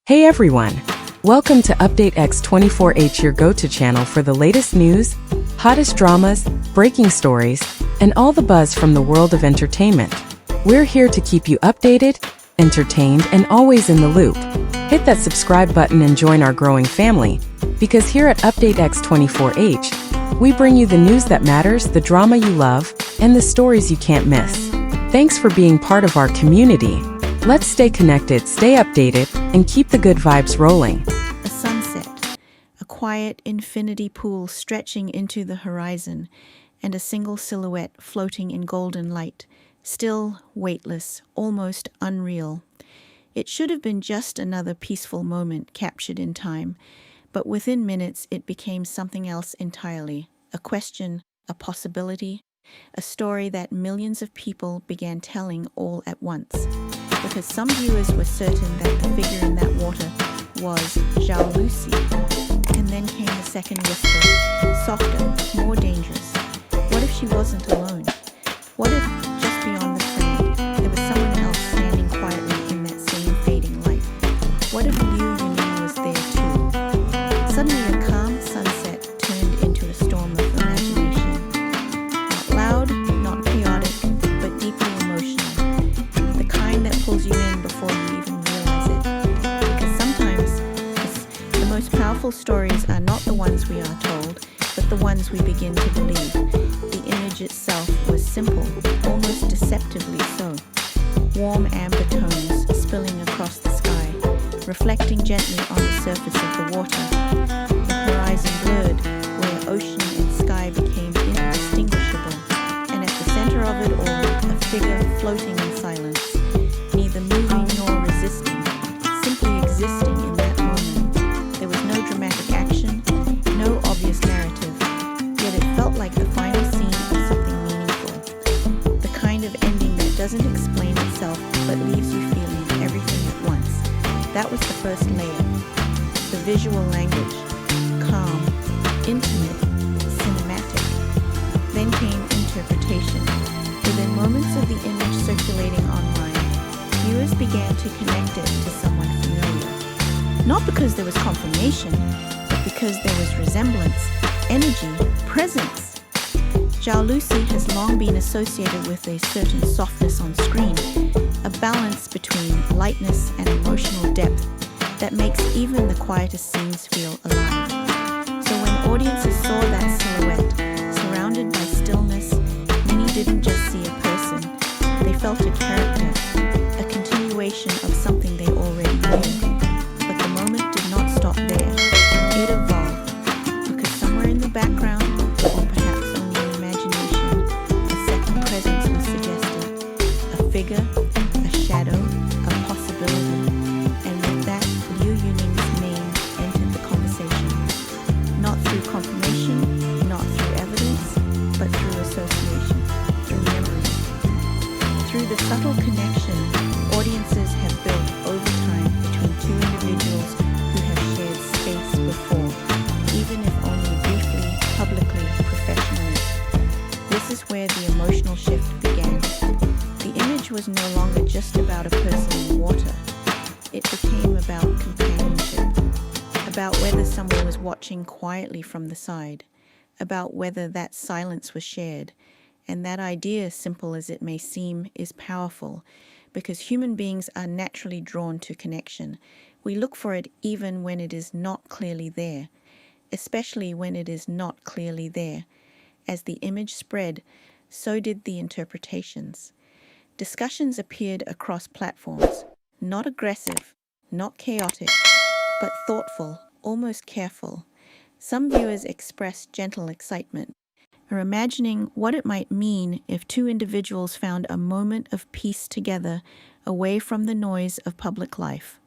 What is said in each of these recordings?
Hey everyone! Welcome to Update X24H, your go-to channel for the latest news, hottest dramas, breaking stories, and all the buzz from the world of entertainment. We're here to keep you updated, entertained, and always in the loop. Hit that subscribe button and join our growing family, because here at Update X24H, we bring you the news that matters, the drama you love, and the stories you can't miss. Thanks for being part of our community. Let's stay connected, stay updated, and keep the good vibes rolling. A sunset, a quiet infinity pool stretching into the horizon, and a single silhouette floating in golden light, still, weightless, almost unreal. It should have been just another peaceful moment captured in time, but within minutes it became something else entirely, a question, a possibility, a story that millions of people began telling all at once. Because some viewers were certain that the figure in that water was Zhao Lucy. And then came the second whisper, softer, more dangerous. What if she wasn't alone? What if, just beyond the frame, there was someone else standing quietly in that same fading light? What if Liu Yuning was there too? Suddenly a calm sunset turned into a storm of imagination. Not loud, not chaotic, but deeply emotional. The kind that pulls you in before you even realize it. Because sometimes the most powerful stories are not the ones we are told, but the ones we begin to believe. The image itself was simple, almost deceptively so. Warm amber tones spilling across the sky, reflecting gently on the surface of the water. The horizon blurred, where ocean and sky became indistinguishable. And at the center of it all, a figure floating in silence, neither moving nor resisting, simply existing in that moment. There was no dramatic action, no obvious narrative, yet it felt like the final scene of something meaningful. The kind of ending that doesn't explain itself, but leaves you feeling everything at once. That was the first layer. The visual language, calm, intimate, cinematic. Then came interpretation. Within moments of the image circulating online, viewers began to connect it to someone familiar. Not because there was confirmation, but because there was resemblance, energy, presence. Zhao Lucy has long been associated with a certain softness on screen, a balance between lightness and emotional depth that makes even the quietest scenes feel alive. So when audiences saw that silhouette, surrounded by stillness, many didn't just see a person, they felt a character, a continuation of something they already knew. But the moment did not stop there. It evolved, because somewhere in the background, or perhaps only in imagination, a second presence was suggested. A figure, a shadow, a possibility. And with that, Liu Yuning's name entered the conversation. Not through confirmation, not through evidence, but through association, through memory. Through the subtle connection audiences have built over time between two individuals who have shared space before, even if only briefly, publicly, professionally. This is where the emotional shift began. The image was no longer just about a person in water. It became about companionship, about whether someone was watching quietly from the side, about whether that silence was shared. And that idea, simple as it may seem, is powerful, because human beings are naturally drawn to connection. We look for it even when it is not clearly there, especially when it is not clearly there. As the image spread, so did the interpretations. Discussions appeared across platforms, not aggressive, not chaotic, but thoughtful, almost careful. Some viewers expressed gentle excitement, or imagining what it might mean if two individuals found a moment of peace together away from the noise of public life.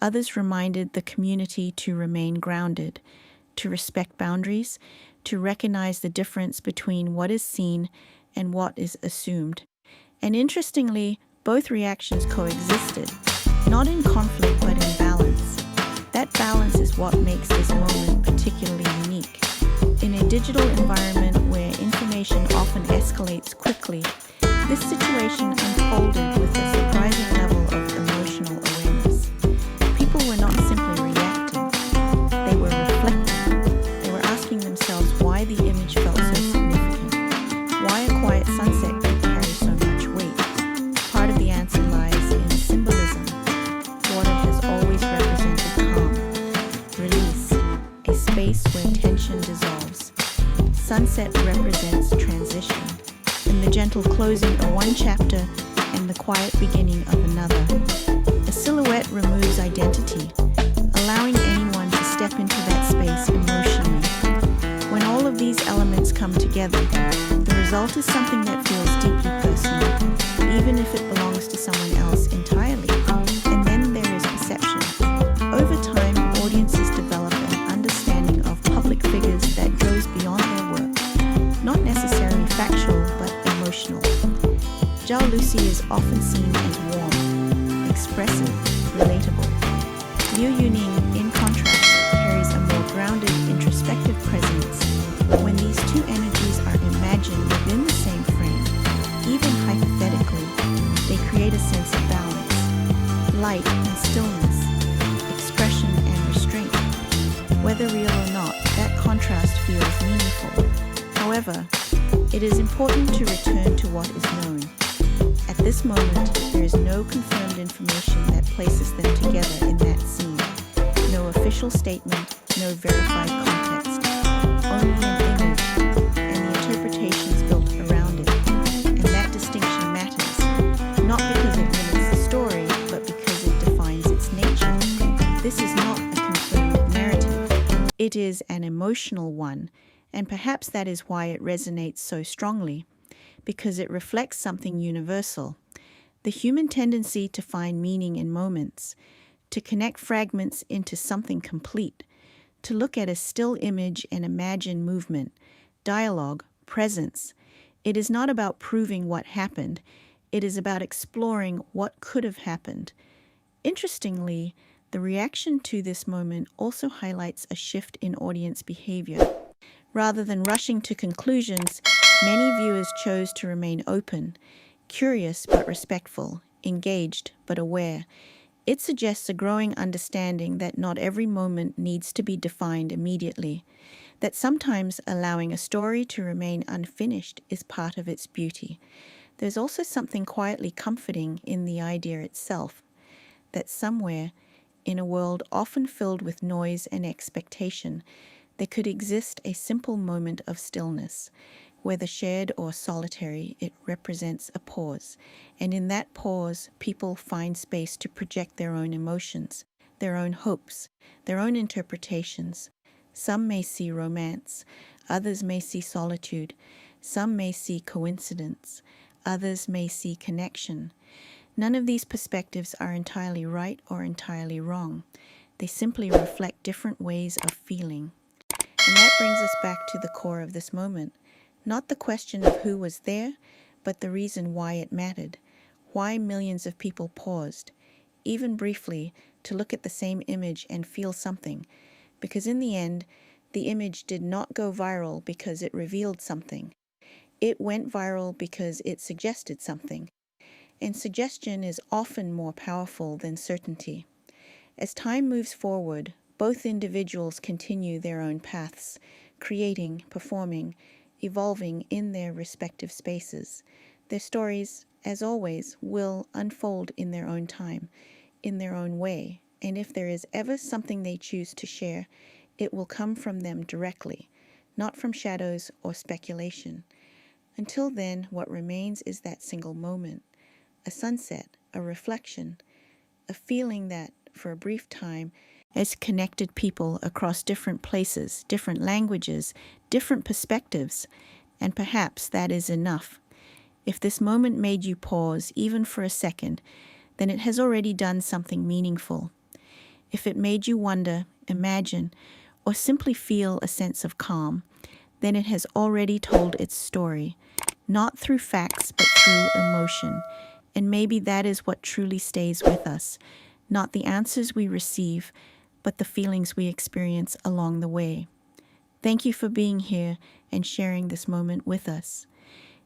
Others reminded the community to remain grounded, to respect boundaries, to recognize the difference between what is seen and what is assumed. And interestingly, both reactions coexisted, not in conflict but in balance. That balance is what makes this moment particularly unique. In a digital environment where information often escalates quickly, this situation unfolded with a surprising level of emotional awareness. People were sunset represents transition, and the gentle closing of one chapter and the quiet beginning of another. A silhouette removes identity, allowing anyone to step into that space emotionally. When all of these elements come together, the result is something that feels deeply personal, even if it belongs to someone else entirely. And then there is perception. Over time, audiences develop an understanding of public figures that goes beyond their work, not necessarily factual, but emotional. Zhao Lucy is often seen as warm, expressive, relatable. Liu Yuning, in contrast, carries a more grounded, introspective presence. When these two energies are imagined within the same frame, even hypothetically, they create a sense of balance, light and stillness, expression and restraint. Whether real or not, that contrast feels meaningful. However, it is important to return to what is known. At this moment, there is no confirmed information that places them together in that scene. No official statement, no verified context. Only an image and the interpretations built around it. And that distinction matters, not because it limits the story, but because it defines its nature. This is not a confirmed narrative. It is an emotional one, and perhaps that is why it resonates so strongly, because it reflects something universal. The human tendency to find meaning in moments, to connect fragments into something complete, to look at a still image and imagine movement, dialogue, presence. It is not about proving what happened. It is about exploring what could have happened. Interestingly, the reaction to this moment also highlights a shift in audience behavior. Rather than rushing to conclusions, many viewers chose to remain open, curious but respectful, engaged but aware. It suggests a growing understanding that not every moment needs to be defined immediately, that sometimes allowing a story to remain unfinished is part of its beauty. There's also something quietly comforting in the idea itself, that somewhere, in a world often filled with noise and expectation, there could exist a simple moment of stillness, whether shared or solitary. It represents a pause, and in that pause, people find space to project their own emotions, their own hopes, their own interpretations. Some may see romance, others may see solitude, some may see coincidence, others may see connection. None of these perspectives are entirely right or entirely wrong. They simply reflect different ways of feeling. And that brings us back to the core of this moment. Not the question of who was there, but the reason why it mattered. Why millions of people paused, even briefly, to look at the same image and feel something. Because in the end, the image did not go viral because it revealed something. It went viral because it suggested something. And suggestion is often more powerful than certainty. As time moves forward, both individuals continue their own paths, creating, performing, evolving in their respective spaces. Their stories, as always, will unfold in their own time, in their own way, and if there is ever something they choose to share, it will come from them directly, not from shadows or speculation. Until then, what remains is that single moment, a sunset, a reflection, a feeling that, for a brief time, has connected people across different places, different languages, different perspectives, and perhaps that is enough. If this moment made you pause, even for a second, then it has already done something meaningful. If it made you wonder, imagine, or simply feel a sense of calm, then it has already told its story, not through facts, but through emotion. And maybe that is what truly stays with us, not the answers we receive, but the feelings we experience along the way. Thank you for being here and sharing this moment with us.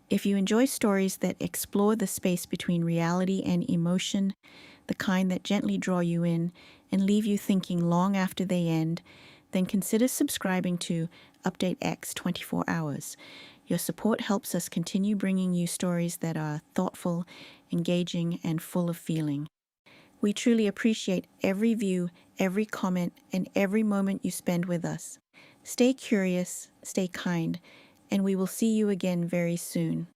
If you enjoy stories that explore the space between reality and emotion, the kind that gently draw you in and leave you thinking long after they end, then consider subscribing to Update X 24 Hours. Your support helps us continue bringing you stories that are thoughtful, engaging, and full of feeling. We truly appreciate every view, every comment, and every moment you spend with us. Stay curious, stay kind, and we will see you again very soon.